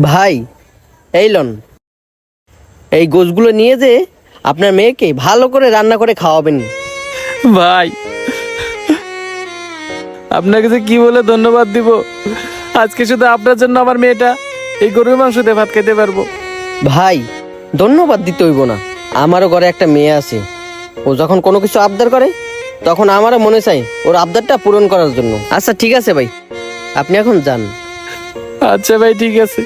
ভাই, এই লন, এই গোশগুলো নিয়ে যে আপনার মেয়েকে ভালো করে রান্না করে খাওয়াবেন। ভাই, আপনাকে যে কি বলে ধন্যবাদ দিব। আজকে শুধু আপনার জন্য আমার মেয়েটা এই গরুর মাংস দিয়ে ভাত খেতে পারবো। ভাই, ধন্যবাদ দিতে হইব না, আমারও ঘরে একটা মেয়ে আছে। ও যখন কোনো কিছু আবদার করে তখন আমারও মনে চাই ওর আবদারটা পূরণ করার জন্য। আচ্ছা ঠিক আছে ভাই, আপনি এখন যান। আচ্ছা ভাই, ঠিক আছে।